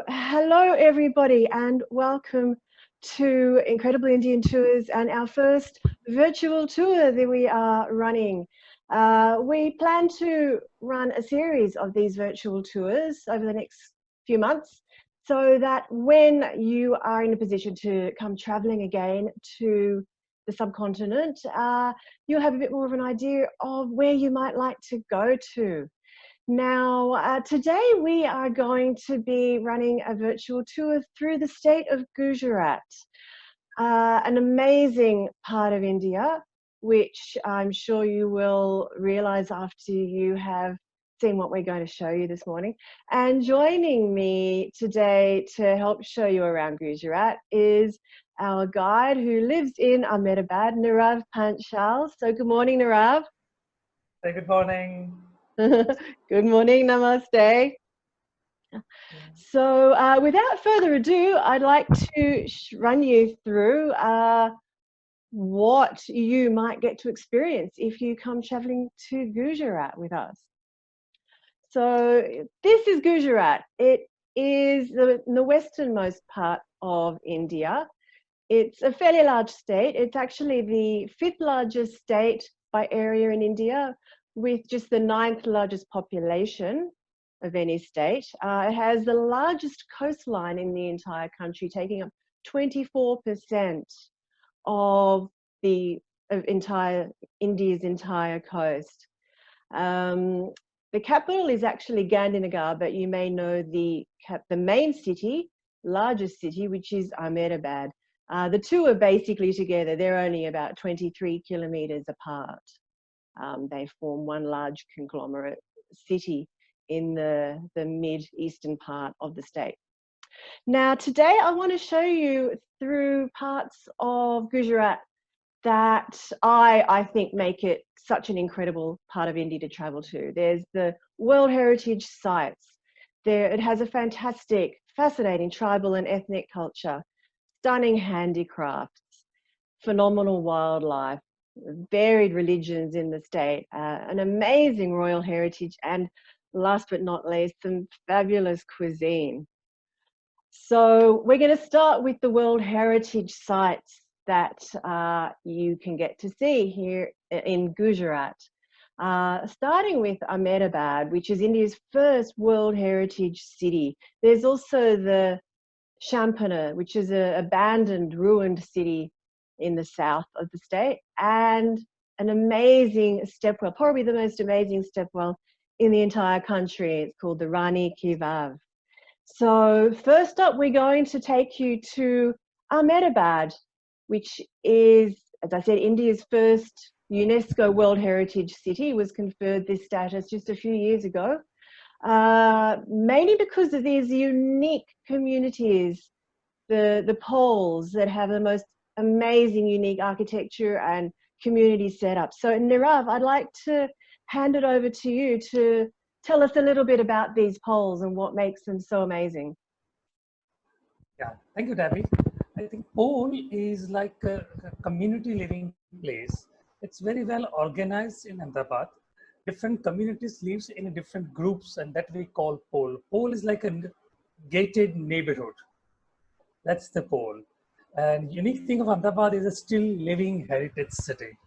Hello, everybody, and welcome to Incredible Indian Tours and our first virtual tour that we are running. We plan to run a series of these virtual tours over the next few months so that when you are in a position to come traveling again to the subcontinent, you'll have a bit more of an idea of where you might like to go to. Now, today we are going to be running a virtual tour through the state of Gujarat, an amazing part of India, which I'm sure you will realize after you have seen what we're going to show you this morning. And joining me today to help show you around Gujarat is our guide who lives in Ahmedabad, Nirav Panchal. So good morning, Nirav. Hey, good morning. Good morning, namaste. So without further ado, I'd like to run you through what you might get to experience if you come traveling to Gujarat with us. So this is Gujarat. It is the westernmost part of India. It's a fairly large state. It's actually the fifth largest state by area in India, with just the ninth largest population of any state. It has the largest coastline in the entire country, taking up 24% of India's entire coast. The capital is actually Gandhinagar, but you may know the main city, largest city, which is Ahmedabad. The two are basically together. They're only about 23 kilometers apart. They form one large conglomerate city in the mid-eastern part of the state. Now, today I want to show you through parts of Gujarat that I think make it such an incredible part of India to travel to. There's the World Heritage Sites. It has a fantastic, fascinating tribal and ethnic culture, stunning handicrafts, phenomenal wildlife, varied religions in the state, an amazing royal heritage, and last but not least, some fabulous cuisine. So we're going to start with the World Heritage Sites that you can get to see here in Gujarat. Starting with Ahmedabad, which is India's first World Heritage City. There's also the Champaner, which is an abandoned, ruined city in the south of the state, and an amazing stepwell, probably the most amazing stepwell in the entire country. It's called the Rani. So first up, we're going to take you to Ahmedabad, which is, as I said, India's first UNESCO World Heritage City. Was conferred this status just a few years ago, mainly because of these unique communities, the poles that have the most amazing, unique architecture and community setup. So Nirav, I'd like to hand it over to you to tell us a little bit about these poles and what makes them so amazing. Yeah, thank you, Debbie. I think pole is like a community living place. It's very well organized in Ahmedabad. Different communities lives in different groups, and that we call pole. Pole is like a gated neighborhood. That's the pole. And unique thing of Ahmedabad is a still living heritage city.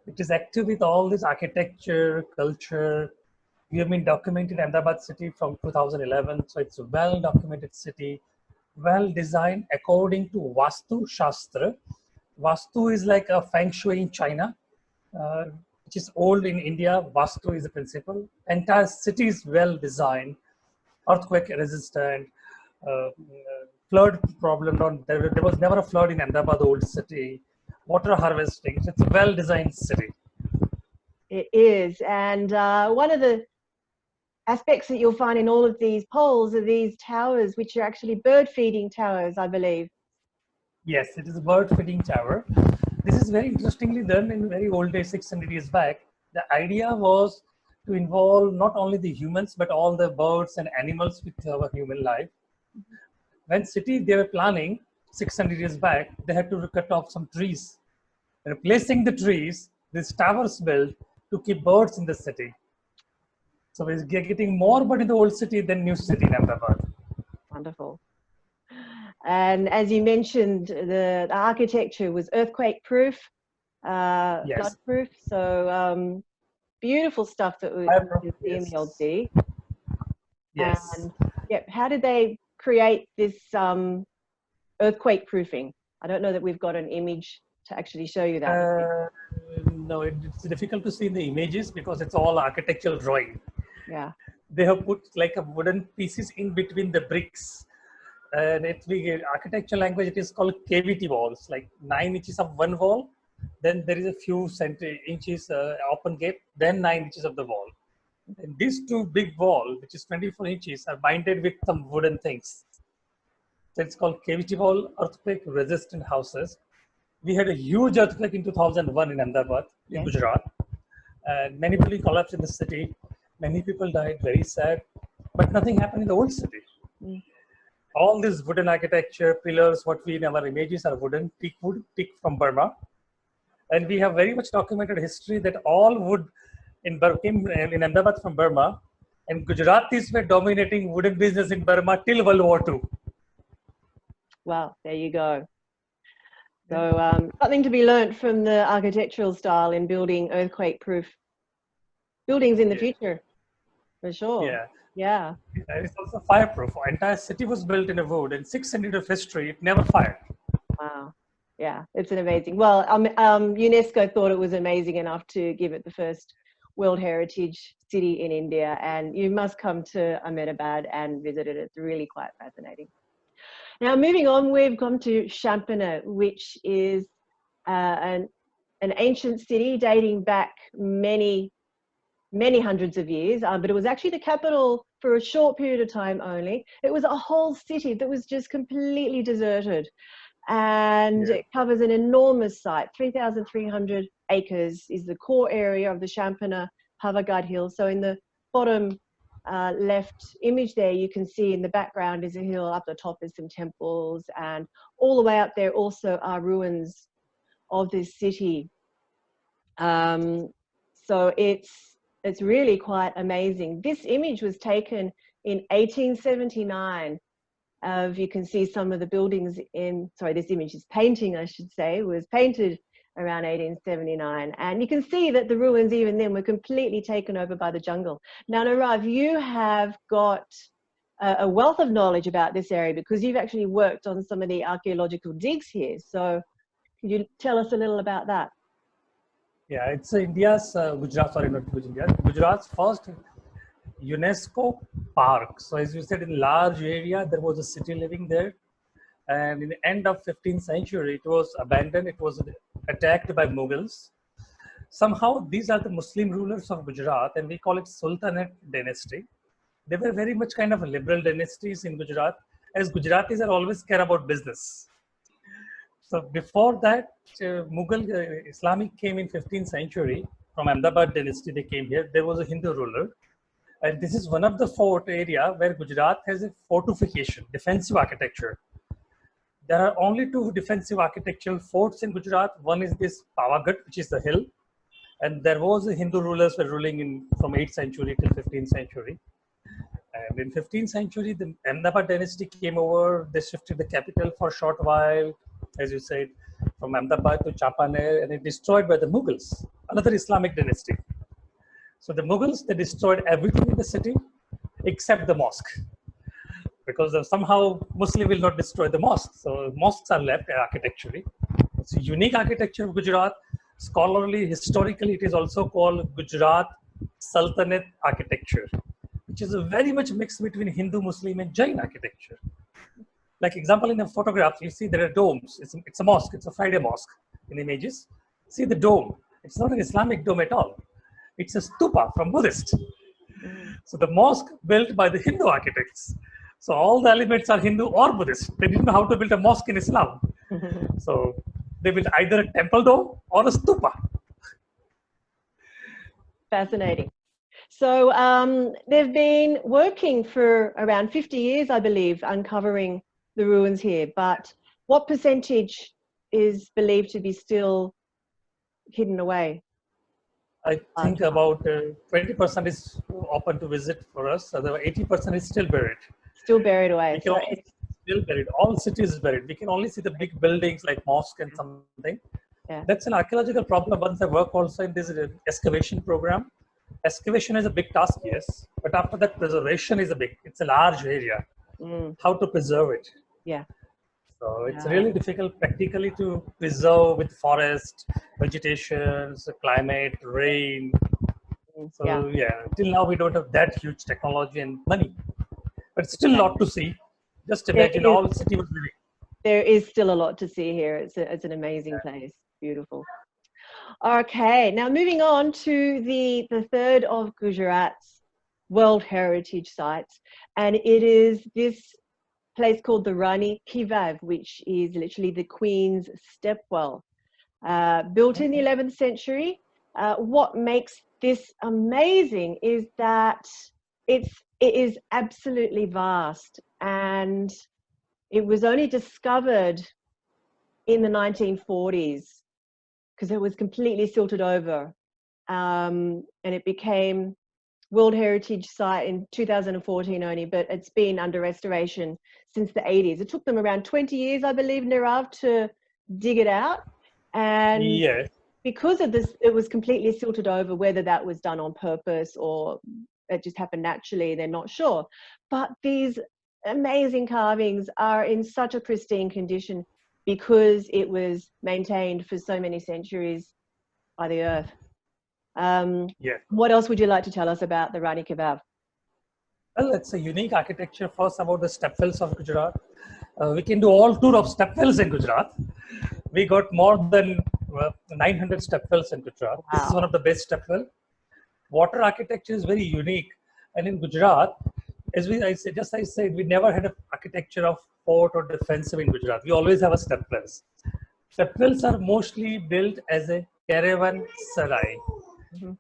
It is active with all this architecture, culture. We have been documented Ahmedabad city from 2011, so it's a well documented city, well designed according to Vastu Shastra. Vastu is like a feng shui in China, which is old in India. Vastu is the principle. Entire city is well designed, earthquake resistant, uh, flood problem. There was never a flood in Ahmedabad old city. Water harvesting. So it's a well designed city. It is, and one of the aspects that you'll find in all of these poles are these towers, which are actually bird feeding towers, I believe. Yes, it is a bird feeding tower. This is very interestingly done in very old days, 600 years back. The idea was to involve not only the humans, but all the birds and animals with our human life. When city they were planning 600 years back, they had to cut off some trees. Replacing the trees, these towers built to keep birds in the city. So we're getting more bird in the old city than new city in Ahmedabad. Wonderful. And as you mentioned, the architecture was earthquake proof, flood Yes. proof. So beautiful stuff that we can see in the old Yes. city. Yes. And yep, how did they create this earthquake proofing? I don't know that we've got an image to actually show you that. No, it's difficult to see in the images because it's all architectural drawing. Yeah. They have put like a wooden pieces in between the bricks. And it's the architectural language, it is called cavity walls, like 9 inches of one wall. Then there is a few inches open gap, then 9 inches of the wall. And these two big wall, which is 24 inches, are binded with some wooden things. So it's called cavity wall earthquake resistant houses. We had a huge earthquake in 2001 in Ahmedabad, in Yes. Gujarat. And many buildings collapsed in the city. Many people died, very sad. But nothing happened in the old city. Mm. All this wooden architecture, pillars, what we in our images are wooden, teak wood, teak from Burma. And we have very much documented history that all wood came in Ahmedabad from Burma. And Gujaratis were dominating wooden business in Burma till World War II. Wow, there you go. So something to be learnt from the architectural style in building earthquake-proof buildings in the future, for sure. Yeah. Yeah. It's also fireproof. Our entire city was built in a wood. In 600 of history, it never fired. Wow. Yeah, it's an amazing. Well, UNESCO thought it was amazing enough to give it the first World Heritage City in India, and you must come to Ahmedabad and visit it. It's really quite fascinating. Now, moving on, we've gone to Champaner, which is an ancient city dating back many hundreds of years, but it was actually the capital for a short period of time only. It was a whole city that was just completely deserted, and it covers an enormous site. 3,300 acres is the core area of the Champaner Pavagad Hill. So in the bottom left image there, you can see in the background is a hill, up the top is some temples, and all the way up there also are ruins of this city. So it's really quite amazing. This image was taken in 1879. You can see some of the buildings this image is painting, I should say, was painted around 1879. And you can see that the ruins even then were completely taken over by the jungle. Now, Narav, you have got a wealth of knowledge about this area because you've actually worked on some of the archaeological digs here. So could you tell us a little about that? Yeah, it's India's, Gujarat's first UNESCO park. So as you said, in large area, there was a city living there. And in the end of 15th century, it was abandoned. It was attacked by Mughals. Somehow, these are the Muslim rulers of Gujarat, and we call it Sultanate dynasty. They were very much kind of liberal dynasties in Gujarat, as Gujaratis are always care about business. So before that, Mughal Islamic came in 15th century from Ahmedabad dynasty. They came here. There was a Hindu ruler. And this is one of the fort area where Gujarat has a fortification, defensive architecture. There are only two defensive architectural forts in Gujarat. One is this Pavagadh, which is the hill. And there was a Hindu rulers were ruling from 8th century till 15th century. And in 15th century, the Ahmedabad dynasty came over. They shifted the capital for a short while, as you said, from Ahmedabad to Champaner, and it destroyed by the Mughals, another Islamic dynasty. So the Mughals, they destroyed everything in the city except the mosque, because somehow Muslim will not destroy the mosque. So mosques are left architecturally. It's a unique architecture of Gujarat. Scholarly, historically, it is also called Gujarat Sultanate architecture, which is a very much mix between Hindu, Muslim, and Jain architecture. Like example, in the photograph, you see there are domes. It's a mosque. It's a Friday mosque in images. See the dome. It's not an Islamic dome at all. It's a stupa from Buddhist. So the mosque built by the Hindu architects. So all the elements are Hindu or Buddhist. They didn't know how to build a mosque in Islam. So they built either a temple dome or a stupa. Fascinating. So they've been working for around 50 years, I believe, uncovering the ruins here. But what percentage is believed to be still hidden away? I think about 20% is open to visit for us. Otherwise, 80% is still buried. Still buried away. We can So only still buried. All cities is buried. We can only see the big buildings like mosque and something. yeah. That's an archaeological problem. Once I work also in this excavation program. Excavation is a big task, yes, but after that, preservation is a big. It's a large area. Mm, How to preserve it? yeah. So it's Yeah. really difficult practically to preserve with forest, vegetation, climate, rain. Yeah. So yeah, till now we don't have that huge technology and money, but still a lot to see. Just There imagine is, all city was living. there is still a lot to see here. It's an amazing place. Beautiful. Okay, now moving on to the third of Gujarat's World Heritage Sites, and it is this place called the Rani Kivav, which is literally the Queen's Stepwell, built in the 11th century. What makes this amazing is that it is absolutely vast, and it was only discovered in the 1940s because it was completely silted over, and it became World Heritage Site in 2014 only, but it's been under restoration since the 80s. It took them around 20 years, I believe, Nirav, to dig it out. And Yes. because of this, it was completely silted over. Whether that was done on purpose or it just happened naturally, they're not sure. But these amazing carvings are in such a pristine condition because it was maintained for so many centuries by the earth. Yeah. What else would you like to tell us about the Rani Kebab? Well, it's a unique architecture. First, about the stepwells of Gujarat. We can do all tour of stepwells in Gujarat. We got more than 900 stepwells in Gujarat. This is Wow. one of the best stepwell. Water architecture is very unique, and in Gujarat, as I said, we never had an architecture of fort or defensive in Gujarat. We always have a stepwells. Stepwells are mostly built as a caravan sarai. Mhm.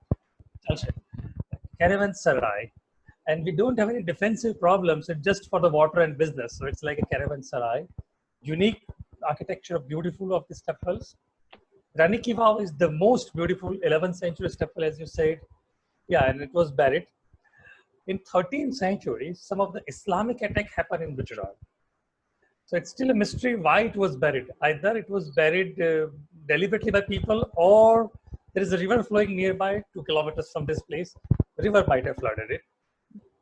Caravan sarai, and we don't have any defensive problems. It's just for the water and business. So it's like a caravan sarai. Unique architecture, beautiful of the stepwells. Rani Ki Vav is the most beautiful 11th century stepwell, as you said. Yeah, and it was buried. In 13th century, some of the Islamic attack happened in Gujarat. So it's still a mystery why it was buried. Either it was buried deliberately by people, or there is a river flowing nearby, 2 kilometers from this place. The river might have flooded it.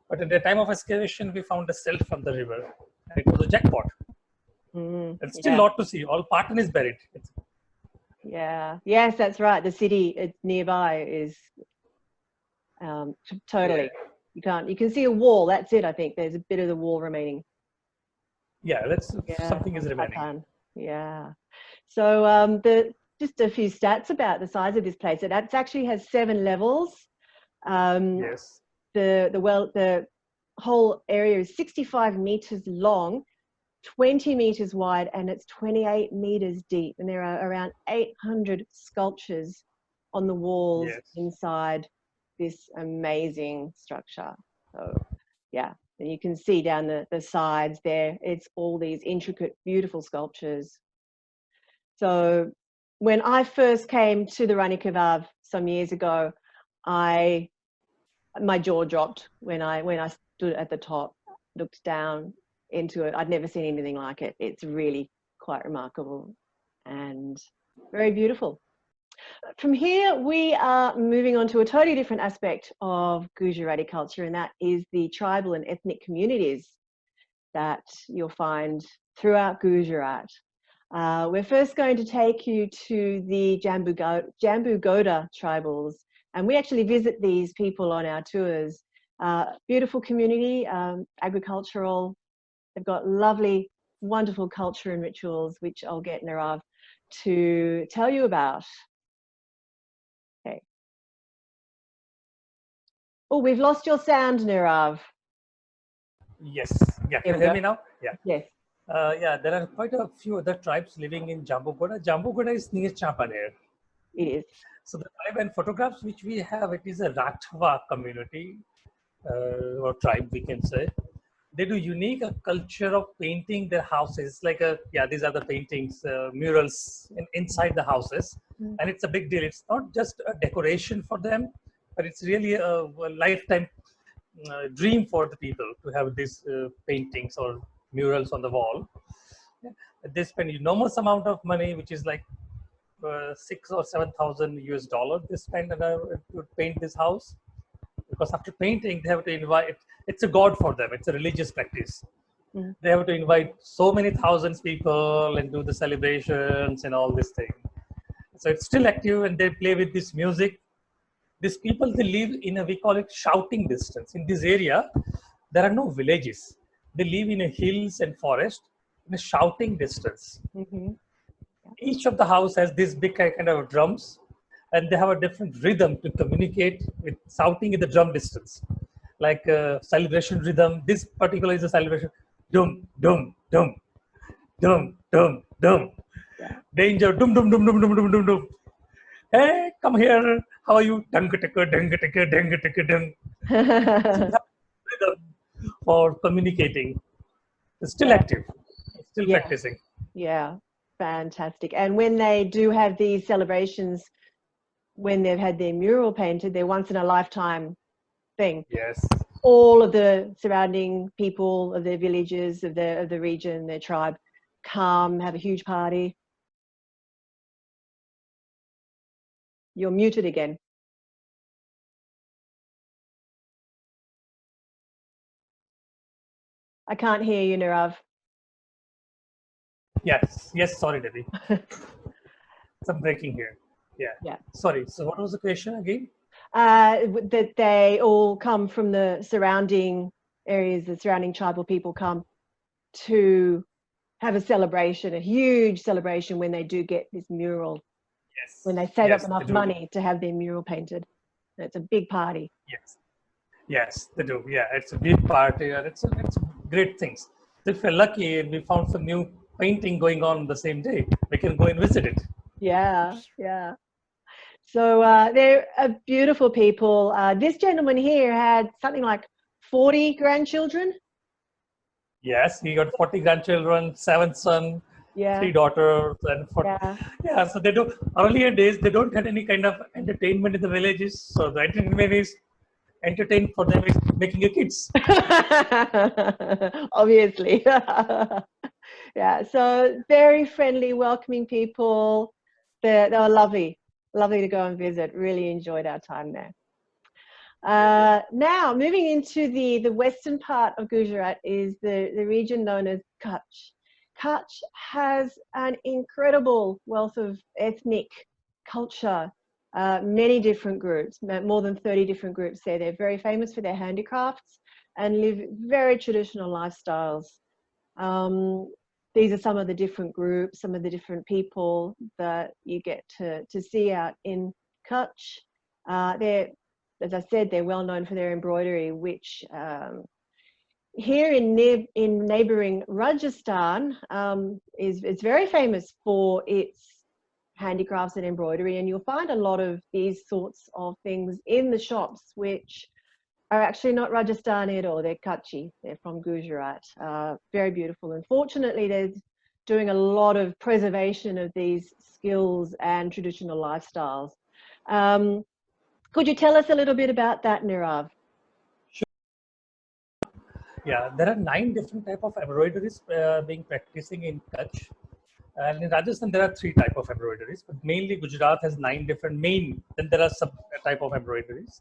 But at the time of excavation, we found a cell from the river. And it was a jackpot. It's still a Yeah. lot to see. All Patan is buried. Yeah. Yes, that's right. The city nearby is totally. Yeah. You can see a wall. That's it. I think there's a bit of the wall remaining. Yeah, that's Yeah. something is remaining. Patan. Yeah. So just a few stats about the size of this place. It actually has 7 levels. Yes. The whole area is 65 meters long, 20 meters wide, and it's 28 meters deep. And there are around 800 sculptures on the walls Yes. inside this amazing structure. So yeah, and you can see down the sides there, it's all these intricate, beautiful sculptures. So when I first came to the Rani Kebab some years ago, my jaw dropped when I stood at the top, looked down into it. I'd never seen anything like it. It's really quite remarkable and very beautiful. From here, we are moving on to a totally different aspect of Gujarati culture, and that is the tribal and ethnic communities that you'll find throughout Gujarat. We're first going to take you to the Jambughoda tribals, and we actually visit these people on our tours. Beautiful community, agricultural. They've got lovely, wonderful culture and rituals, which I'll get Nirav to tell you about. Okay. Oh, we've lost your sound, Nirav. Yes. Yeah. Here Can you we hear go. me now? Yeah. Yes. Yeah, there are quite a few other tribes living in Jambughoda. Jambughoda is near Champaner. It is. So the tribe and photographs which we have, it is a Rathwa community or tribe, we can say. They do unique culture of painting their houses. Like these are the paintings, murals inside the houses, and it's a big deal. It's not just a decoration for them, but it's really a lifetime dream for the people to have these paintings or murals on the wall. Yeah. They spend enormous amount of money, which is like 6 or 7 thousand US dollars. They spend to paint this house, because after painting they have to invite. It's a god for them. It's a religious practice. Mm. They have to invite so many thousands people and do the celebrations and all this thing. So it's still active, and they play with this music. These people, they live in a, we call it shouting distance. In this area, there are no villages. They live in a hills and forest in a shouting distance. Mm-hmm. Each of the house has this big kind of drums, and they have a different rhythm to communicate with shouting in the drum distance. Like celebration rhythm, this particular is a celebration. Dum, dum, dum, dum, dum, dum. Yeah. Danger, dum, dum, dum, dum, dum, dum, dum, dum. Hey, come here. How are you? Dung, ticka, dung, ticka, dung, ticka, dung. Rhythm for communicating. It's still Yeah. active. It's still Yeah. practicing. Yeah, fantastic. And when they do have these celebrations, when they've had their mural painted, they're once in a lifetime thing. Yes. All of the surrounding people of their villages, of the region, their tribe, come, have a huge party. You're muted again. I can't hear you, Nirav. Yes. Yes. Sorry, Debbie. Some breaking here. Yeah. Yeah. Sorry. So what was the question again? That they all come from the surrounding areas, the surrounding tribal people come to have a celebration, a huge celebration when they do get this mural, Yes. when they save Yes, up enough they do. money to have their mural painted. It's a big party. Yes. Yes, they do. Yeah, it's a big party, and it's great things. So if we're lucky and we found some new painting going on the same day, we can go and visit it. Yeah, yeah. So they're beautiful people. This gentleman here had something like 40 grandchildren. Yes, he got 40 grandchildren, 7 sons, Yeah, 3 daughters, and 40. yeah. Yeah, so they do. Earlier days, they don't have any kind of entertainment in the villages. So the entertainment for them is making a kids. Obviously. Yeah, so very friendly, welcoming people. They were lovely to go and visit. Really enjoyed our time there. Now, moving into the western part of Gujarat is the region known as Kutch. Kutch has an incredible wealth of ethnic culture, many different groups, more than 30 different groups there. They're very famous for their handicrafts and live very traditional lifestyles. These are some of the different groups, some of the different people that you get to see out in Kutch. As I said, they're well known for their embroidery, which here in neighboring Rajasthan is very famous for its handicrafts and embroidery. And you'll find a lot of these sorts of things in the shops, which are actually not Rajasthani at all. They're Kutchi. They're from Gujarat. Very beautiful. And fortunately, they're doing a lot of preservation of these skills and traditional lifestyles. Could you tell us a little bit about that, Nirav? Yeah, there are 9 different type of embroideries being practicing in Kutch. And in Rajasthan, there are 3 type of embroideries, but mainly Gujarat has 9 different main. Then there are sub type of embroideries.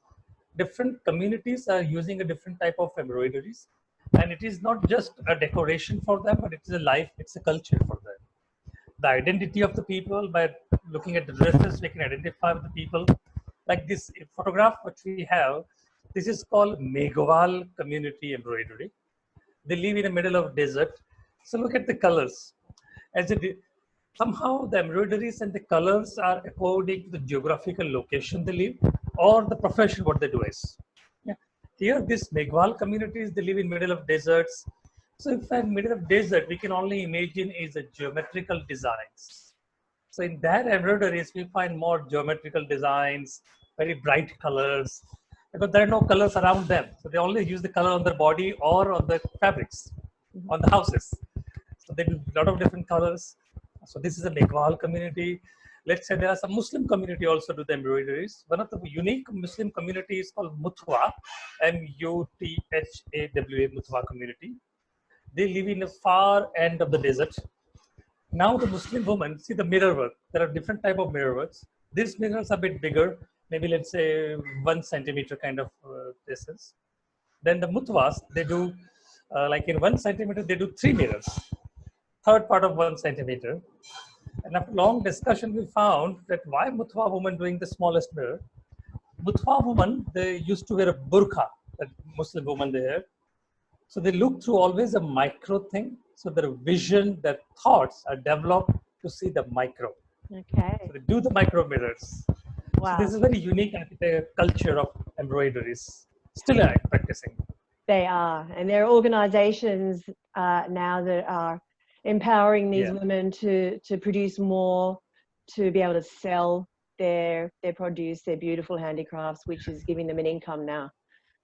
Different communities are using a different type of embroideries, and it is not just a decoration for them, but it is a life. It's a culture for them. The identity of the people, by looking at the dresses, we can identify the people. Like this photograph which we have, this is called Meghwal community embroidery. They live in the middle of desert. So look at the colors. As it somehow the embroideries and the colors are according to the geographical location they live or the profession what they do is. Yeah. Here, this Meghwal communities, they live in middle of deserts. So if in middle of desert, we can only imagine is a geometrical designs. So in that embroideries, we find more geometrical designs, very bright colors, because there are no colors around them. So they only use the color on their body or on the fabrics, on the houses. So they do a lot of different colors. So this is a Meghwal community. let's say there are some Muslim community also do the embroideries. One of the unique Muslim community is called Muthwa, Muthawa, Muthwa community. They live in the far end of the desert. Now the Muslim woman, see the mirror work. There are different type of mirror works. These mirrors are a bit bigger, maybe let's say 1 centimeter kind of distance. Then the Muthwas, they do like in 1 centimeter, they do 3 mirrors, third part of 1 centimeter. And after long discussion, we found that why Muthwa woman doing the smallest mirror? Muthwa woman, they used to wear a burqa, that Muslim woman there. So they look through always a micro thing. So their vision, their thoughts are developed to see the micro. Okay. So they do the micro mirrors. So Wow. this is very unique culture of embroideries. Still practicing. They are, and there are organizations now that are empowering these women to produce more, to be able to sell their produce, their beautiful handicrafts, which is giving them an income now.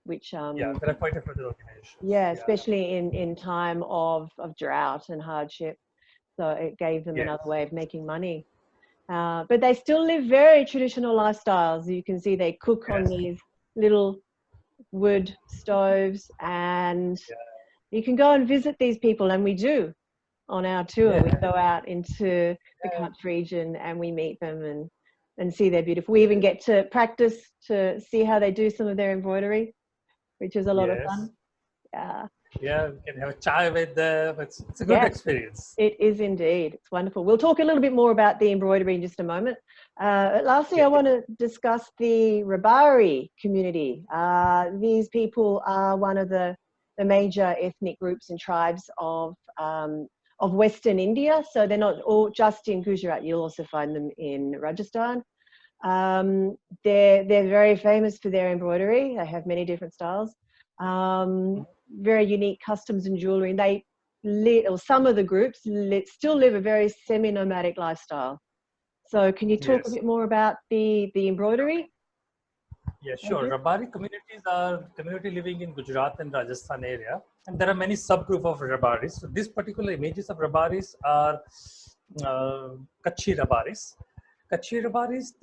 Which there are quite a few organizations. Especially in time of drought and hardship. So it gave them another way of making money. But they still live very traditional lifestyles. You can see they cook on these little wood stoves, and you can go and visit these people, and we do on our tour. We go out into the Kutch region and we meet them and see their beautiful. We even get to practice to see how they do some of their embroidery, which is a lot of fun. Yeah, we can have a chai with them. It's a good experience. It is indeed. It's wonderful. We'll talk a little bit more about the embroidery in just a moment. Lastly, I want to discuss the Rabari community. These people are one of the major ethnic groups and tribes of Western India. So they're not all just in Gujarat. You'll also find them in Rajasthan. They're very famous for their embroidery. They have many different styles. Very unique customs and jewelry. And they or some of the groups still live a very semi-nomadic lifestyle. So can you talk a bit more about the embroidery? Yeah, sure. Rabari communities are community living in Gujarat and Rajasthan area. And there are many subgroups of Rabaris. So these particular images of Rabaris are Kutchi Rabaris. Kutchi Rabaris,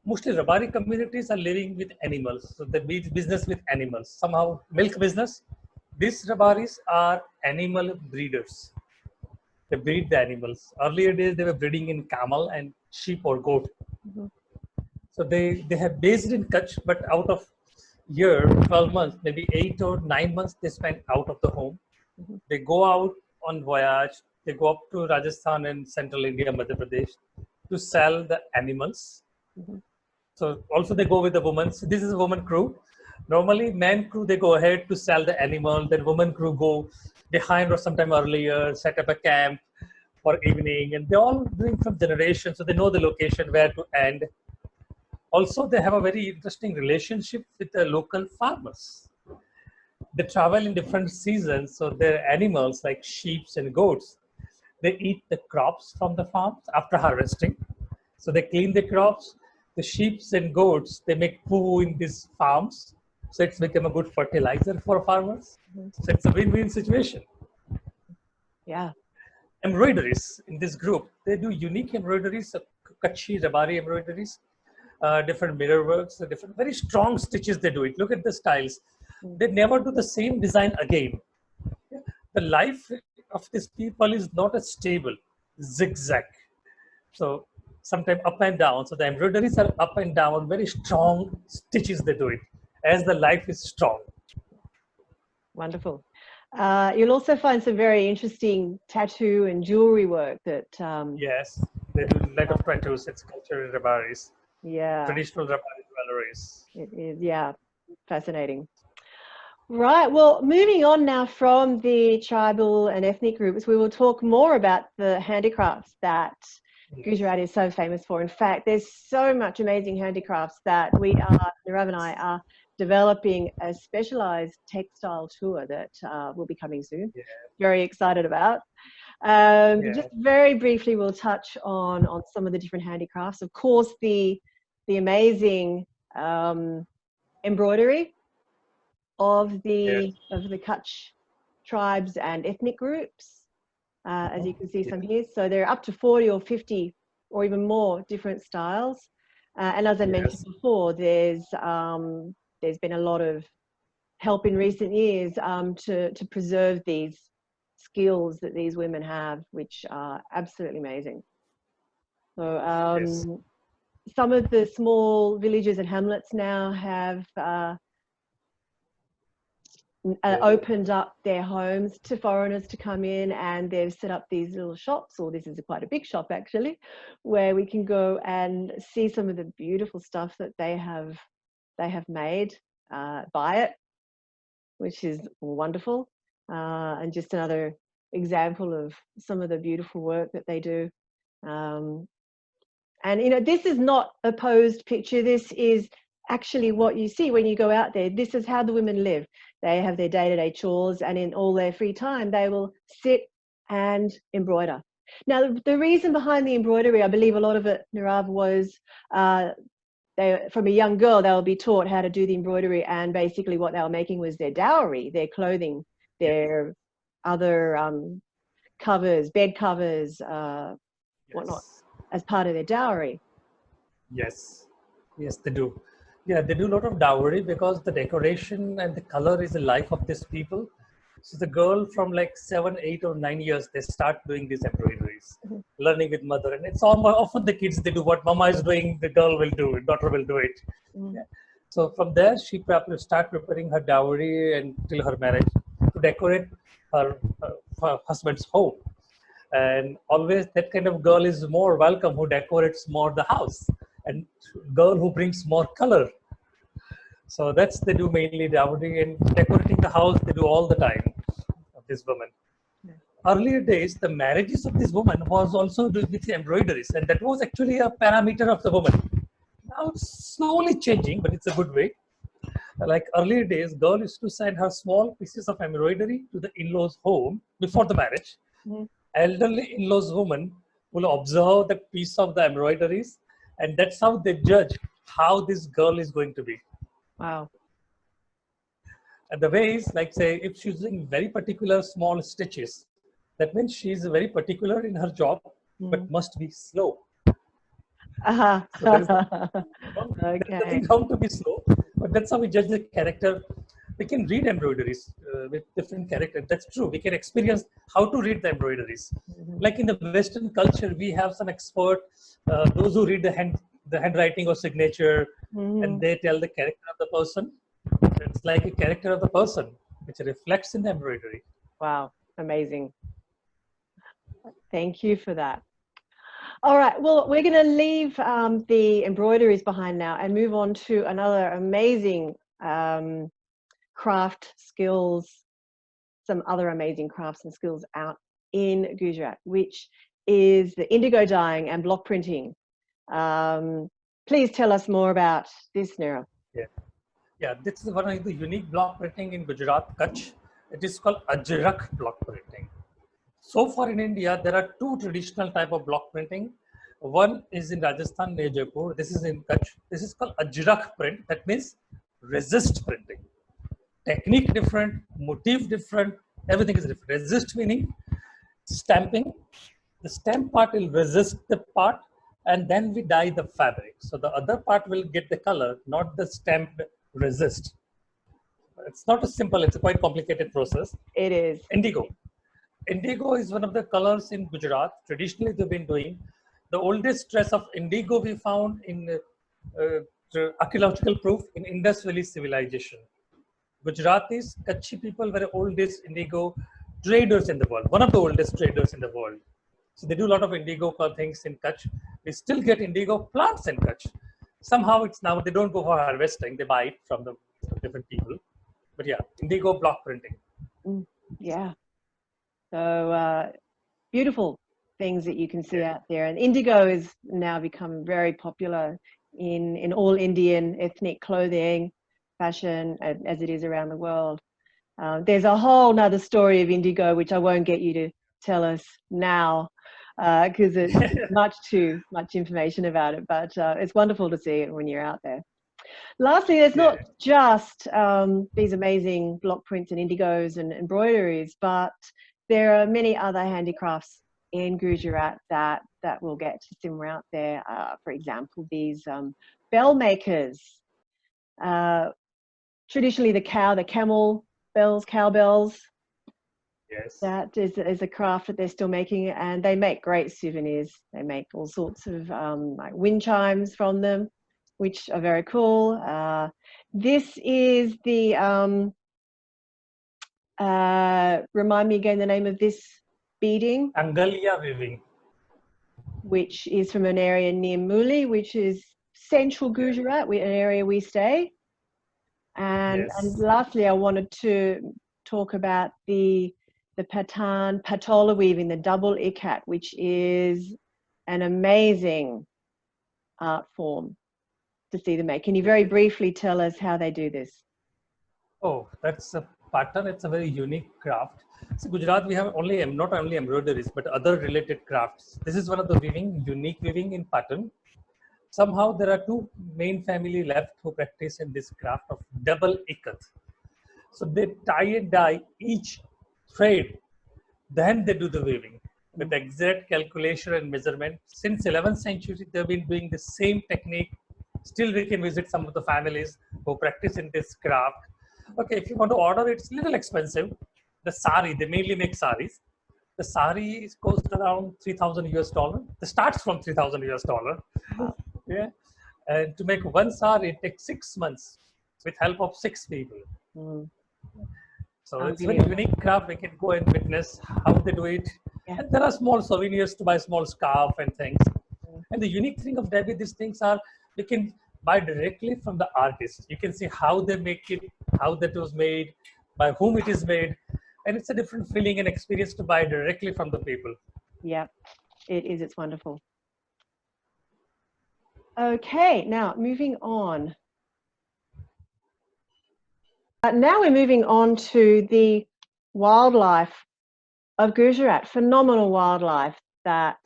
mostly Rabari communities are living with animals. So they do business with animals. Somehow milk business. These Rabaris are animal breeders. They breed the animals. Earlier days, they were breeding in camel and sheep or goat. So they have based in Kutch, but out of year, 12 months, maybe 8 or 9 months, they spend out of the home. They go out on voyage. They go up to Rajasthan and central India, Madhya Pradesh, to sell the animals. So also they go with the women. So this is a woman crew. Normally, man crew, they go ahead to sell the animal. Then woman crew go behind or sometime earlier, set up a camp for evening. And they're all doing from generations. So they know the location where to end. Also, they have a very interesting relationship with the local farmers. They travel in different seasons. So their animals like sheep and goats, they eat the crops from the farms after harvesting. So they clean the crops. The sheep and goats, they make poo in these farms. So it's become a good fertilizer for farmers. So it's a win-win situation. Yeah. Embroideries in this group, they do unique embroideries, Kutchi, Rabari embroideries, different mirror works, different very strong stitches they do it. Look at the styles. They never do the same design again. The life of these people is not a stable, zigzag. So sometimes up and down. So the embroideries are up and down, very strong stitches they do it as the life is strong. Wonderful. You'll also find some very interesting tattoo and jewelry work that... yes, they do a lot of tattoos. It's cultural Rabaris. Yeah. Traditional Rabari jewelries. It is, yeah. Fascinating. Right. Well, moving on now from the tribal and ethnic groups, we will talk more about the handicrafts that Gujarat is so famous for. In fact, there's so much amazing handicrafts that Nirav and I are developing a specialized textile tour that will be coming soon. Very excited about. Just very briefly, we'll touch on some of the different handicrafts. Of course, the amazing embroidery of the Kutch tribes and ethnic groups, as you can see some here. So there are up to 40 or 50 or even more different styles. And as I mentioned Yes. before, there's been a lot of help in recent years to preserve these skills that these women have, which are absolutely amazing. So Yes. some of the small villages and hamlets now have opened up their homes to foreigners to come in, and they've set up these little shops, or this is quite a big shop actually, where we can go and see some of the beautiful stuff that they have made, buy it, which is wonderful, and just another example of some of the beautiful work that they do. And you know, this is not a posed picture. This is actually what you see when you go out there. This is how the women live. They have their day-to-day chores, and in all their free time, they will sit and embroider. Now, the reason behind the embroidery, I believe a lot of it, Nirav, was from a young girl, they will be taught how to do the embroidery, and basically what they were making was their dowry, their clothing, their other covers, bed covers, whatnot, Yes. as part of their dowry. Yes. Yes, they do. Yeah, they do a lot of dowry because the decoration and the color is the life of these people. So the girl from like 7, 8, or 9 years, they start doing these embroideries, Mhm. learning with mother. And it's all often the kids, they do what mama is doing, the girl will do it, daughter will do it. Mm. Yeah. So from there, she probably start preparing her dowry until her marriage to decorate her husband's home. And always that kind of girl is more welcome who decorates more the house, and girl who brings more color. So that's they do mainly dowry and decorating the house. They do all the time of this woman. Yeah. Earlier days, the marriages of this woman was also with embroideries, and that was actually a parameter of the woman. Now it's slowly changing, but it's a good way. Like earlier days, girl used to send her small pieces of embroidery to the in-laws' home before the marriage. Mhm. Elderly in-laws woman will observe the piece of the embroideries, and that's how they judge how this girl is going to be. Wow. And the way is like, say, if she's using very particular small stitches, that means she's very particular in her job, but Mm. must be slow. Uh-huh. So there is Okay. nothing wrong to be slow, but that's how we judge the character. We can read embroideries with different characters. That's true. We can experience how to read the embroideries. Mhm. Like in the Western culture, we have some expert, those who read the handwriting or signature, and Mhm. they tell the character of the person. It's like a character of the person, which reflects in the embroidery. Wow. Amazing. Thank you for that. All right. Well, we're going to leave the embroideries behind now and move on to another amazing craft skills, some other amazing crafts and skills out in Gujarat, which is the indigo dyeing and block printing. Please tell us more about this, Nira. Yeah. Yeah, this is one of the unique block printing in Gujarat, Kutch. It is called Ajrak block printing. So far in India, there are two traditional type of block printing. One is in Rajasthan near Jaipur. This is in Kutch. This is called Ajrak print. That means resist printing. Technique different, motif different, everything is different. Resist meaning stamping. The stamp part will resist the part, and then we dye the fabric. So the other part will get the color, not the stamped resist. It's not a simple, it's a quite complicated process. It is. Indigo. Indigo is one of the colors in Gujarat. Traditionally, they've been doing. The oldest trace of indigo we found in archaeological proof in Indus Valley civilization. Gujaratis, Kutchi people were the oldest indigo traders in the world, one of the oldest traders in the world. So they do a lot of indigo things in Kutch. We still get indigo plants in Kutch. Somehow it's now, they don't go for harvesting, they buy it from the different people. But yeah, indigo block printing. Mm, yeah. So beautiful things that you can see Yeah. out there. And indigo has now become very popular in all Indian ethnic clothing, fashion, as it is around the world. There's a whole nother story of indigo, which I won't get you to tell us now because it's much too much information about it, but it's wonderful to see it when you're out there. Lastly, there's Yeah. not just these amazing block prints and indigos and embroideries, but there are many other handicrafts in Gujarat that we'll get to simmer out there. For example, these bell makers. Traditionally, the camel bells, cowbells. Yes. That is a craft that they're still making, and they make great souvenirs. They make all sorts of like wind chimes from them, which are very cool. This is the remind me again the name of this beading. Angalya weaving. Which is from an area near Muli, which is central Gujarat, an area we stay. And lastly, I wanted to talk about the patola weaving, the double ikat, which is an amazing art form to see them make. Can you very briefly tell us how they do this? Oh, that's a pattern. It's a very unique craft. So Gujarat, we have not only embroideries, but other related crafts. This is one of the unique weaving in pattern. Somehow there are two main family left who practice in this craft of double ikat. So they tie and dye each thread, then they do the weaving with exact calculation and measurement. Since 11th century, they've been doing the same technique. Still, we can visit some of the families who practice in this craft. Okay, if you want to order, it's a little expensive. The sari, they mainly make saris. The sari costs around 3,000 US dollar. It starts from 3,000 US dollar. Yeah, and to make one sari, it takes 6 months with help of 6 people. So it's a very unique craft. We can go and witness how they do it. And there are small souvenirs to buy, small scarf and things. And the unique thing of Debbie, these things are, you can buy directly from the artist. You can see how they make it, how that was made, by whom it is made. And it's a different feeling and experience to buy directly from the people. Yeah, it is. It's wonderful. Okay, now moving on. Now we're moving on to the wildlife of Gujarat, phenomenal wildlife that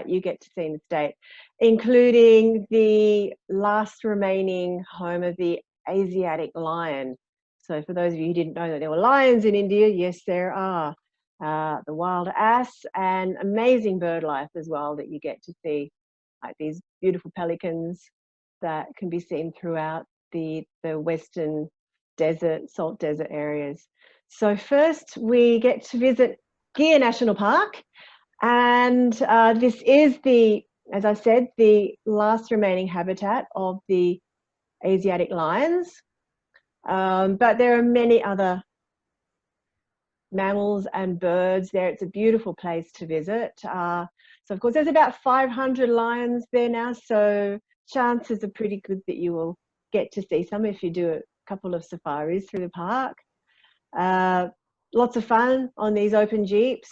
you get to see in the state, including the last remaining home of the Asiatic lion. So for those of you who didn't know that there were lions in India, yes, there are. The wild ass and amazing bird life as well that you get to see, like these beautiful pelicans that can be seen throughout the western desert, salt desert areas. So first we get to visit Gir National Park, and this is as I said, the last remaining habitat of the Asiatic lions, but there are many other mammals and birds there. It's a beautiful place to visit. So of course there's about 500 lions there now, so chances are pretty good that you will get to see some if you do a couple of safaris through the park. Lots of fun on these open jeeps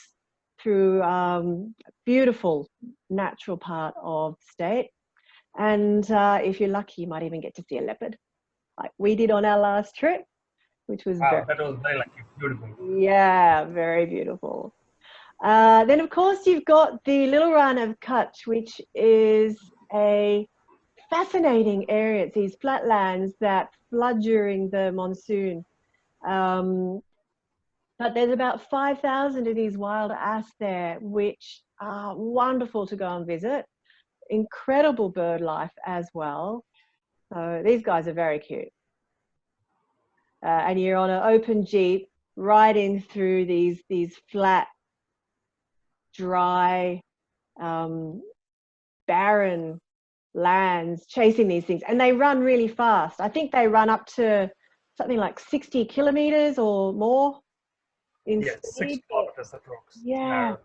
through a beautiful natural part of the state. And if you're lucky, you might even get to see a leopard, like we did on our last trip, which was that was very lucky, beautiful. Yeah, very beautiful. Then of course you've got the little Raan of Kutch, which is a fascinating area. It's these flatlands that flood during the monsoon. But there's about 5,000 of these wild ass there, which are wonderful to go and visit. Incredible bird life as well. So these guys are very cute. And you're on an open jeep riding through these flat, dry, barren lands, chasing these things. And they run really fast. I think they run up to something like 60 kilometers or more. Yes, 6 kilometers approx. Yeah.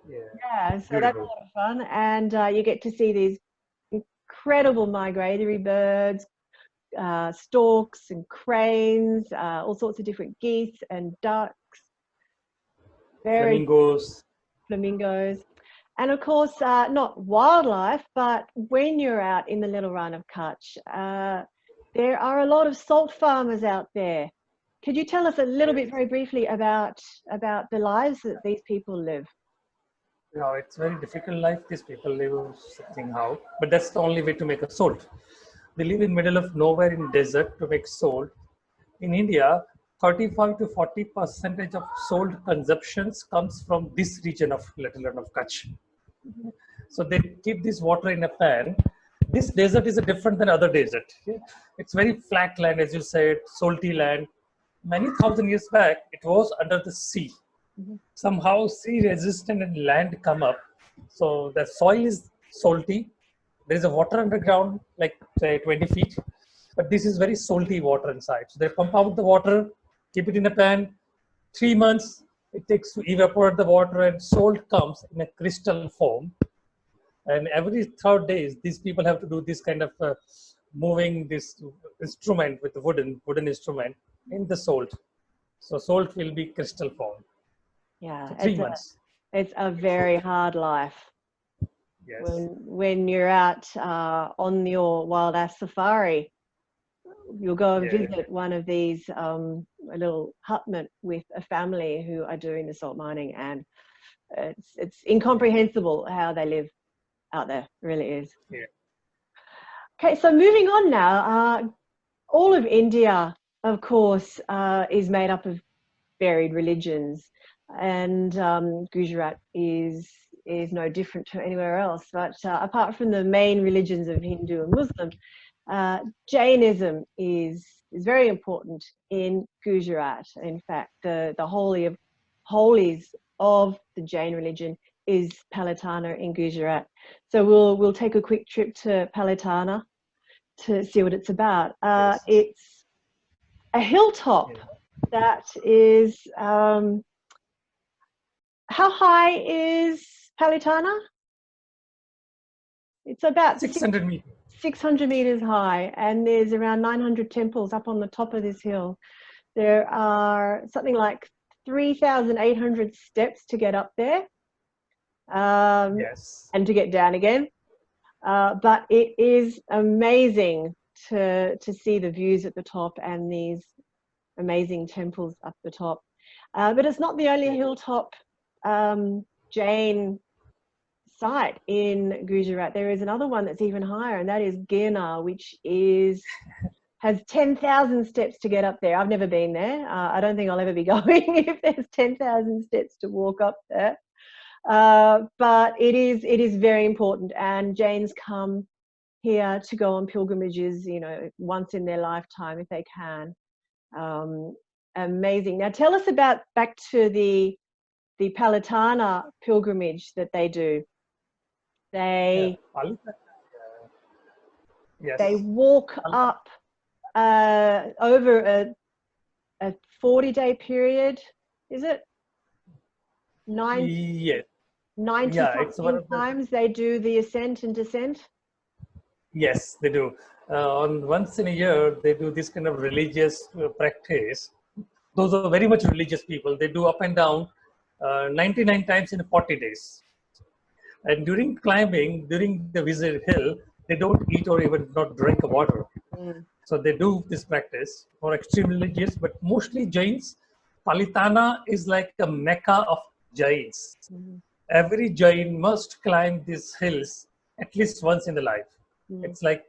Yeah, so beautiful. That's a lot of fun. And you get to see these incredible migratory birds, storks and cranes, all sorts of different geese and ducks. Flamingos. And of course, not wildlife, but when you're out in the little Raan of Kutch, there are a lot of salt farmers out there. Could you tell us a little bit very briefly about the lives that these people live? No, it's very difficult life these people live somehow, but that's the only way to make a salt. They live in middle of nowhere in desert to make salt. In India, 35 to 40% of salt consumptions comes from this region of Little of Kutch. So they keep this water in a pan. This desert is different than other desert. Yeah? It's very flat land, as you said, salty land. Many thousand years back, it was under the sea. Mhm. Somehow sea resistant and land come up. So the soil is salty. There is a water underground, like say 20 feet. But this is very salty water inside. So they pump out the water, keep it in a pan. 3 months it takes to evaporate the water, and salt comes in a crystal form. And every third days, these people have to do this kind of moving this instrument with the wooden instrument in the salt. So salt will be crystal form. Yeah, So 3 months. it's a very hard life. Yes. When you're out on your wild ass safari, you'll go and visit one of these a little hutment with a family who are doing the salt mining, and it's incomprehensible how they live out there. It really is. Yeah. Okay, so moving on now. All of India, of course, is made up of varied religions, and Gujarat is no different to anywhere else. But apart from the main religions of Hindu and Muslim, Jainism is very important in Gujarat. In fact, the holy of holies of the Jain religion is Palitana in Gujarat. So we'll take a quick trip to Palitana to see what it's about. It's a hilltop that is, how high is Palitana? It's about 600 meters. 600 meters high, and there's around 900 temples up on the top of this hill. There are something like 3,800 steps to get up there, and to get down again. But it is amazing to see the views at the top and these amazing temples up the top. But it's not the only hilltop Jain site in Gujarat. There is another one that's even higher, and that is Gir, which has 10,000 steps to get up there. I've never been there. I don't think I'll ever be going if there's 10,000 steps to walk up there. But it is very important, and Jains come here to go on pilgrimages, once in their lifetime if they can. Amazing. Now tell us about back to the Palitana pilgrimage that they do. They walk up over a 40-day period, is it? 90 something times they do the ascent and descent. Yes, they do. Once in a year, they do this kind of religious practice. Those are very much religious people. They do up and down 99 times in 40 days. And during climbing, during the visit hill, they don't eat or even not drink water. So they do this practice for extreme religious, but mostly Jains. Palitana is like the Mecca of Jains. Every Jain must climb these hills at least once in their life. It's like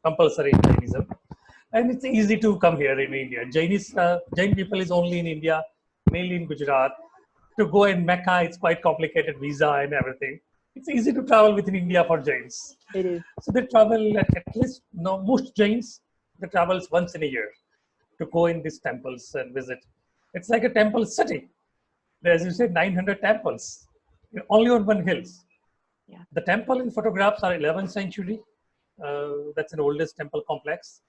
compulsory in Jainism. And it's easy to come here in India. Jain people is only in India, mainly in Gujarat. To go in Mecca, it's quite complicated, visa and everything. It's easy to travel within India for Jains. It is. So they travel at least, most Jains, they travel once in a year to go in these temples and visit. It's like a temple city. As you said, 900 temples, only on one hills. Yeah. The temple in photographs are 11th century. That's an oldest temple complex.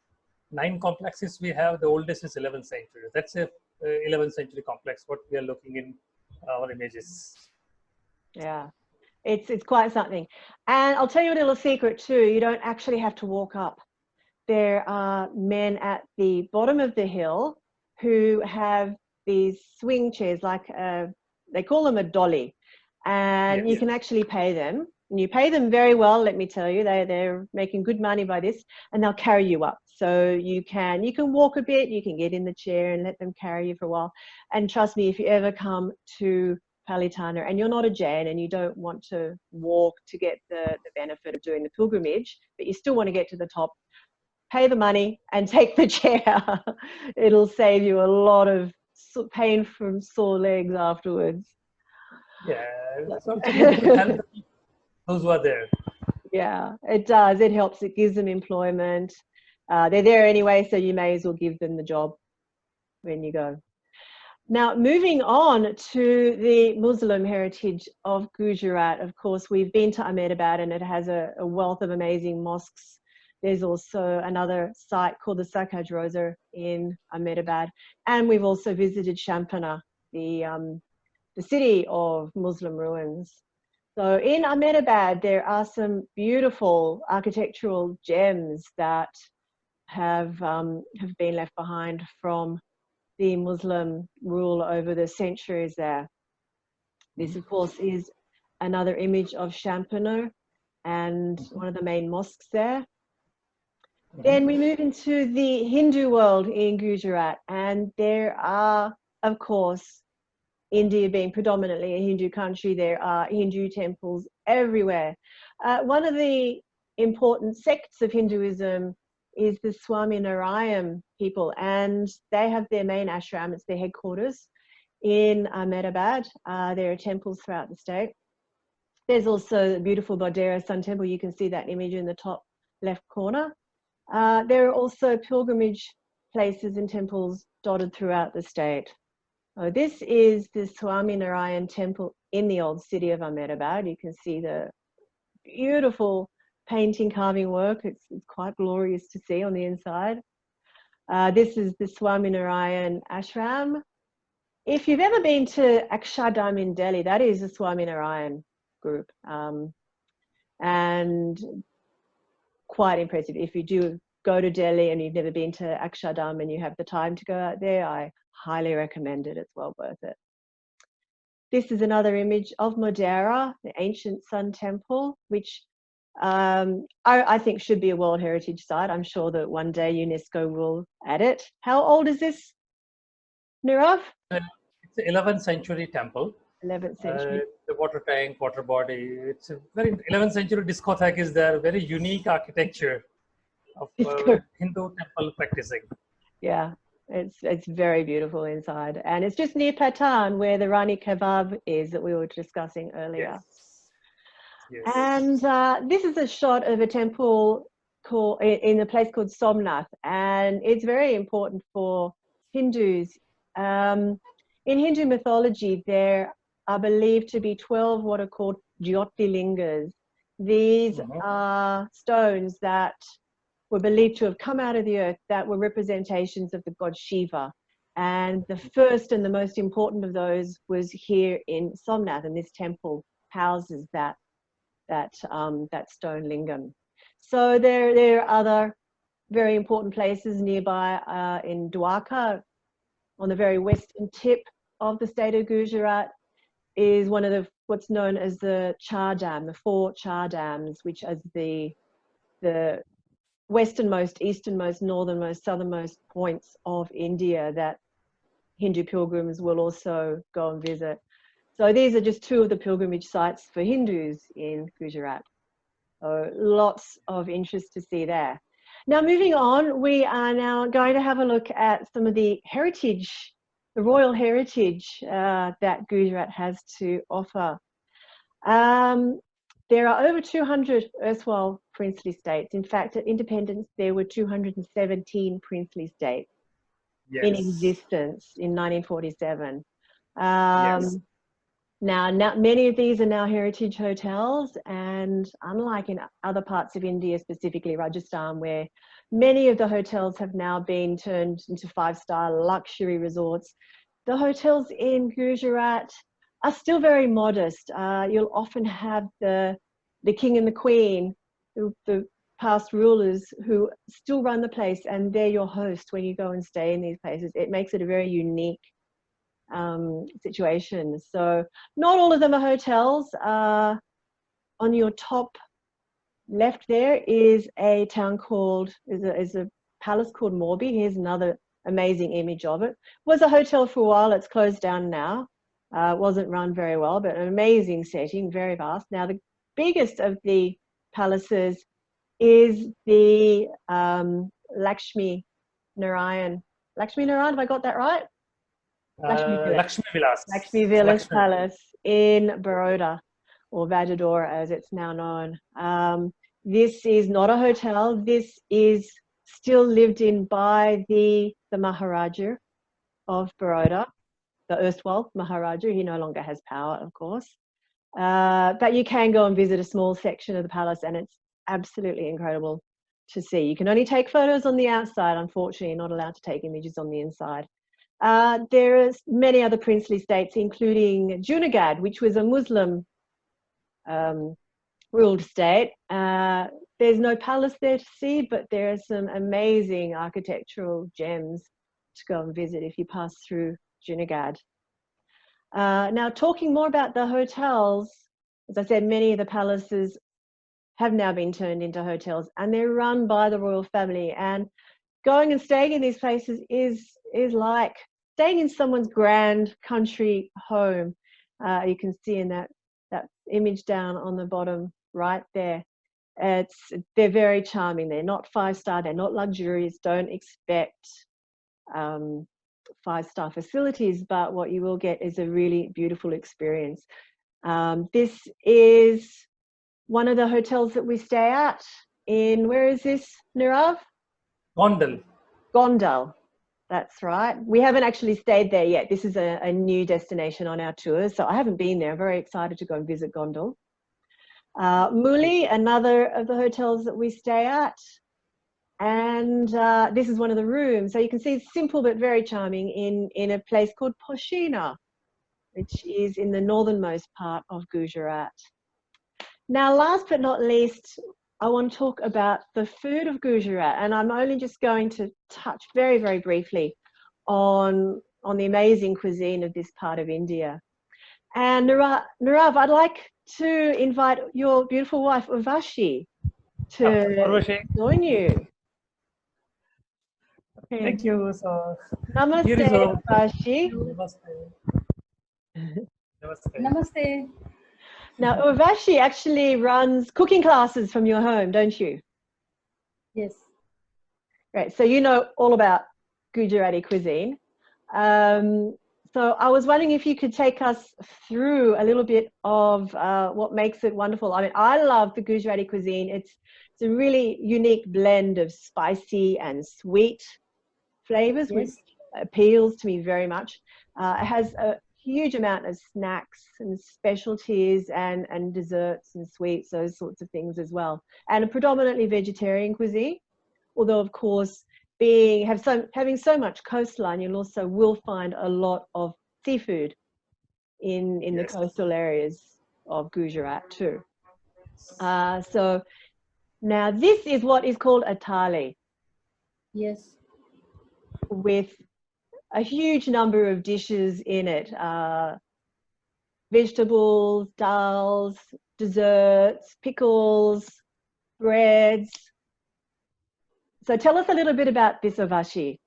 9 complexes we have, the oldest is 11th century. That's a 11th century complex, what we are looking in our images. Yeah, it's quite something. And I'll tell you a little secret too, you don't actually have to walk up. There are men at the bottom of the hill who have these swing chairs, like they call them a dolly, and you can actually pay them. And you pay them very well, let me tell you. They're making good money by this, and they'll carry you up. So you can walk a bit, you can get in the chair and let them carry you for a while. And trust me, if you ever come to Palitana and you're not a Jain and you don't want to walk to get the benefit of doing the pilgrimage, but you still want to get to the top, pay the money and take the chair. It'll save you a lot of pain from sore legs afterwards. Yeah, it's also good to help those who are there. Yeah, it does. It helps. It gives them employment. They're there anyway, so you may as well give them the job when you go. Now, moving on to the Muslim heritage of Gujarat, of course, we've been to Ahmedabad and it has a wealth of amazing mosques. There's also another site called the Sakaj Rosa in Ahmedabad. And we've also visited Champaner, the city of Muslim ruins. So in Ahmedabad, there are some beautiful architectural gems that have been left behind from the Muslim rule over the centuries there. This, of course, is another image of Champaner and one of the main mosques there. Then we move into the Hindu world in Gujarat, and there are, of course, India being predominantly a Hindu country, there are Hindu temples everywhere. One of the important sects of Hinduism is the Swaminarayan people, and they have their main ashram, it's their headquarters in Ahmedabad. There are temples throughout the state. There's also the beautiful Bodhera Sun Temple. You can see that image in the top left corner. There are also pilgrimage places and temples dotted throughout the state. This is the Swaminarayan temple in the old city of Ahmedabad. You can see the beautiful painting carving work. It's quite glorious to see on the inside. This is the Swaminarayan ashram. If you've ever been to Akshardham in Delhi, that is the Swaminarayan group. And quite impressive. If you do go to Delhi and you've never been to Akshardham and you have the time to go out there, I highly recommend it. It's well worth it. This is another image of Modera, the ancient Sun Temple, which I think should be a World Heritage Site. I'm sure that one day UNESCO will add it. How old is this, Nirav? It's an 11th century temple. 11th century. The water tank, water body. It's a very 11th century discotheque is there. Very unique architecture of Hindu temple practicing. Yeah, it's very beautiful inside, and it's just near Patan where the Rani kebab is that we were discussing earlier. Yes. And this is a shot of a temple called in a place called Somnath, and it's very important for Hindus. In Hindu mythology, there are believed to be 12 what are called Jyotirlingas. These are stones that were believed to have come out of the earth that were representations of the god Shiva. And the first and the most important of those was here in Somnath, and this temple houses that stone lingam. So there are other very important places nearby in Dwarka, on the very western tip of the state of Gujarat, is one of the what's known as the Char Dam, the 4 Char Dams, which is the westernmost, easternmost, northernmost, southernmost points of India that Hindu pilgrims will also go and visit. So these are just 2 of the pilgrimage sites for Hindus in Gujarat. So lots of interest to see there. Now moving on, we are now going to have a look at some of the heritage, the royal heritage that Gujarat has to offer. There are over 200 erstwhile princely states. In fact, at independence, there were 217 princely states in existence in 1947. Now, many of these are now heritage hotels, and unlike in other parts of India, specifically Rajasthan, where many of the hotels have now been turned into 5-star luxury resorts, the hotels in Gujarat are still very modest. You'll often have the king and the queen, the past rulers, who still run the place, and they're your host when you go and stay in these places. It makes it a very unique situation. So not all of them are hotels. On your top left there is a town called, is a palace called Morbi. Here's another amazing image of it. Was a hotel for a while, it's closed down now. Wasn't run very well, but an amazing setting, very vast. Now the biggest of the palaces is the Lakshmi Narayan. Lakshmi Narayan, have I got that right? Lakshmi Village. Lakshmi Vilas. Lakshmi Village Lakshmi. Palace in Baroda, or Vajador as it's now known. This is not a hotel. This is still lived in by the Maharaja of Baroda, the erstwhile Maharaja. He no longer has power, of course. But you can go and visit a small section of the palace, and it's absolutely incredible to see. You can only take photos on the outside, unfortunately. You're not allowed to take images on the inside. There are many other princely states, including Junagadh, which was a Muslim ruled state. There's no palace there to see, but there are some amazing architectural gems to go and visit if you pass through Junagadh. Now, talking more about the hotels, as I said, many of the palaces have now been turned into hotels, and they're run by the royal family. And going and staying in these places is like staying in someone's grand country home. You can see in that image down on the bottom right there. They're very charming. They're not 5-star. They're not luxurious. Don't expect 5-star facilities, but what you will get is a really beautiful experience. This is one of the hotels that we stay at in, where is this, Nirav? Gondal. Gondal, that's right. We haven't actually stayed there yet. This is a new destination on our tour, so I haven't been there. I'm very excited to go and visit Gondal. Muli, another of the hotels that we stay at. And this is one of the rooms. So you can see it's simple but very charming in a place called Poshina, which is in the northernmost part of Gujarat. Now, last but not least, I want to talk about the food of Gujarat, and I'm only just going to touch very, very briefly on the amazing cuisine of this part of India. And Nirav, I'd like to invite your beautiful wife, Urvashi, to join you. Okay. Thank you. So, Namaste, Urvashi. Namaste. Namaste. Namaste. Now, Urvashi actually runs cooking classes from your home, don't you? Yes. Great. So you know all about Gujarati cuisine. So I was wondering if you could take us through a little bit of what makes it wonderful. I mean, I love the Gujarati cuisine. It's a really unique blend of spicy and sweet flavors, which appeals to me very much. It has a huge amount of snacks and specialties and desserts and sweets, those sorts of things as well. And a predominantly vegetarian cuisine, although of course having so much coastline, you also will find a lot of seafood in the coastal areas of Gujarat too. So now this is what is called a thali. Yes. With a huge number of dishes in it, vegetables, dals, desserts, pickles, breads. So tell us a little bit about this Urvashi,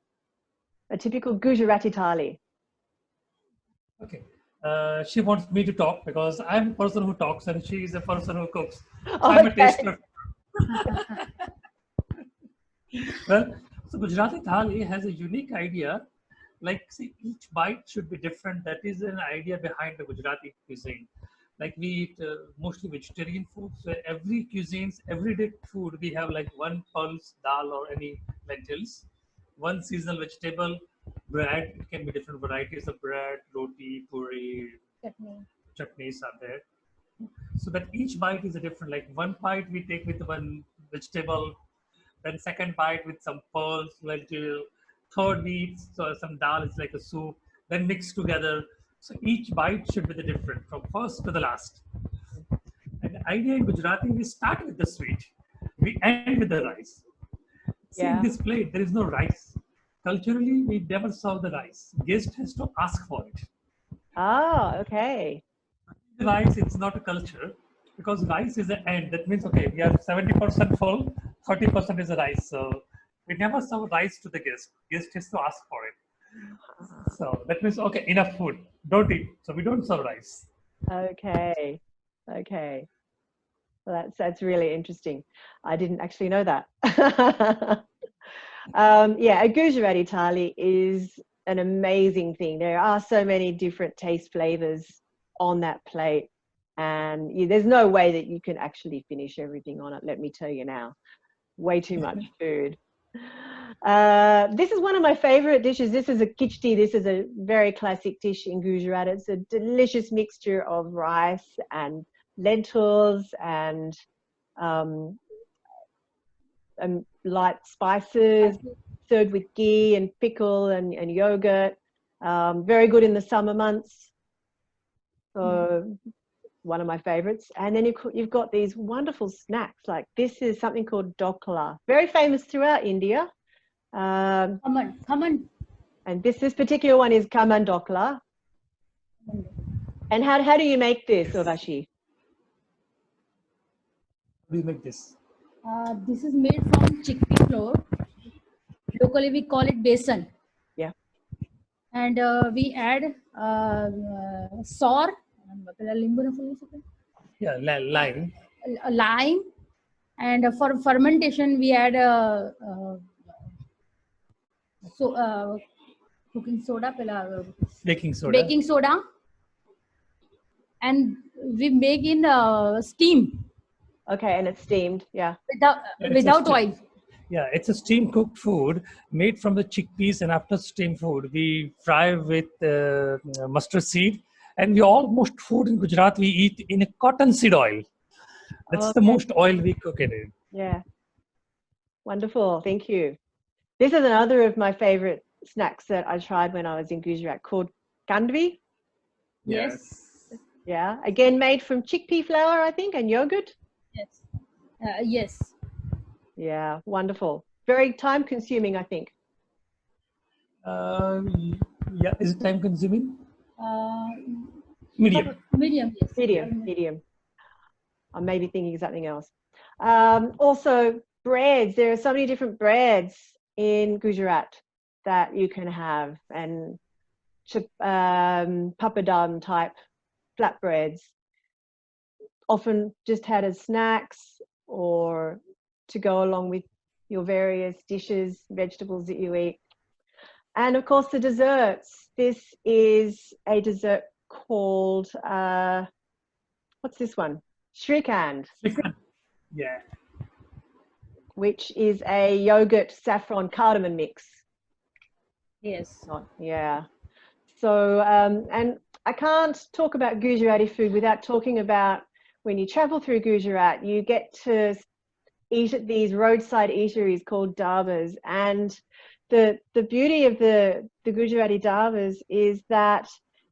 a typical Gujarati thali. Okay. She wants me to talk because I'm a person who talks and she is a person who cooks. So Oh, I'm a okay. taster. Well, so Gujarati thali has a unique idea. Like, see, each bite should be different. That is an idea behind the Gujarati cuisine. Like, we eat mostly vegetarian food. So every cuisines, everyday food, we have like one pulse, dal or any lentils, one seasonal vegetable, bread. It can be different varieties of bread, roti, puri, chutneys are there. So that each bite is a different. Like one bite we take with one vegetable, then second bite with some pearls, lentil, third we eat some dal, it's like a soup, then mixed together. So each bite should be the different from first to the last. And the idea in Gujarati, we start with the sweet, we end with the rice. See, in this plate, there is no rice. Culturally, we never serve the rice. Guest has to ask for it. Ah, okay. The rice, it's not a culture because rice is the end. That means, okay, we are 70% full, 30% is the rice. So we never serve rice to the guest. Guest has to ask for it. So that means, okay, enough food. Don't eat. So we don't serve rice. Okay. Okay. Well, that's really interesting. I didn't actually know that. Yeah, a Gujarati thali is an amazing thing. There are so many different taste flavors on that plate, and there's no way that you can actually finish everything on it. Let me tell you now, way too much food. This is one of my favorite dishes. This is a khichdi. This is a very classic dish in Gujarat. It's a delicious mixture of rice and lentils and light spices, served with ghee and pickle and yogurt. Very good in the summer months. So one of my favorites. And then you've got these wonderful snacks. Like this is something called dokla, very famous throughout India. Khaman. And this particular one is khaman dokla. And how do you make this, Urvashi? How do you make this? This is made from chickpea flour. Locally, we call it besan. Yeah. And we add sour. Yeah, lime. Lime. And for fermentation, we add cooking soda, baking soda, and we make in steam. Okay, and it's steamed, yeah. Without oil. Yeah, it's a steam cooked food made from the chickpeas, and after steam food, we fry with mustard seed, and most food in Gujarat we eat in a cotton seed oil. That's the most oil we cook it in. Yeah. Wonderful, thank you. This is another of my favorite snacks that I tried when I was in Gujarat called kandvi. Yes. Yeah, again made from chickpea flour, I think, and yogurt. Yes. Yes. Yeah, wonderful. Very time consuming, I think. Yeah, is it time consuming? Medium. Medium, yes. Medium. I may be thinking something else. Also, breads. There are so many different breads in Gujarat that you can have, and papadum type flatbreads, often just had as snacks or to go along with your various dishes, vegetables that you eat. And of course the desserts. This is a dessert called, what's this one? Shrikand. Yeah. Which is a yogurt, saffron, cardamom mix. Yes. Yeah. So, and I can't talk about Gujarati food without talking about when you travel through Gujarat, you get to eat at these roadside eateries called dhabas. And the beauty of the Gujarati dhabas is that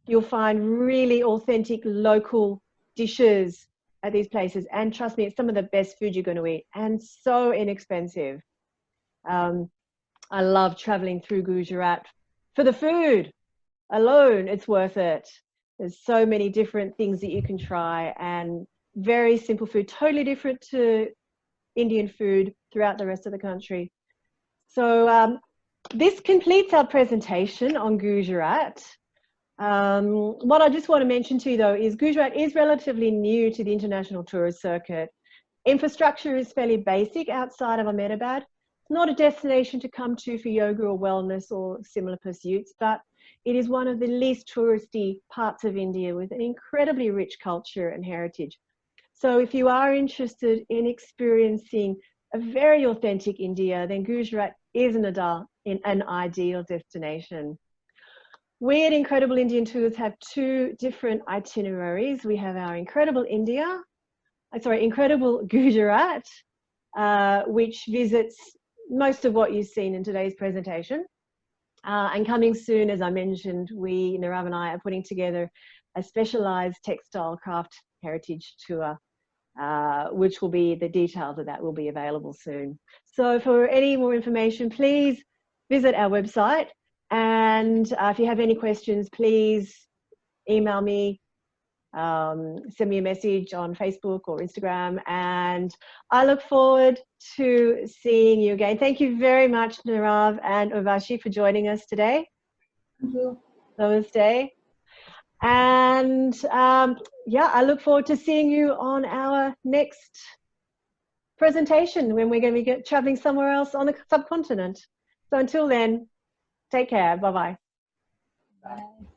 you'll find really authentic local dishes at these places. And trust me, it's some of the best food you're going to eat, and so inexpensive. I love traveling through Gujarat for the food alone. It's worth it. There's so many different things that you can try, and very simple food, totally different to Indian food throughout the rest of the country. So this completes our presentation on Gujarat. What I just want to mention to you though is Gujarat is relatively new to the international tourist circuit. Infrastructure is fairly basic outside of Ahmedabad. It's not a destination to come to for yoga or wellness or similar pursuits, but it is one of the least touristy parts of India with an incredibly rich culture and heritage. So if you are interested in experiencing a very authentic India, then Gujarat is an ideal destination. We at Incredible Indian Tours have two different itineraries. We have our Incredible Gujarat, which visits most of what you've seen in today's presentation. And coming soon, as I mentioned, Nirav and I are putting together a specialized textile craft heritage tour, which will be, the details of that will be available soon. So for any more information, please visit our website. And if you have any questions, please email me, send me a message on Facebook or Instagram, and I look forward to seeing you again. Thank you very much, Nirav and Urvashi, for joining us today. Thank you. Namaste. And yeah, I look forward to seeing you on our next presentation when we're going to be traveling somewhere else on the subcontinent. So until then, take care. Bye-bye. Bye.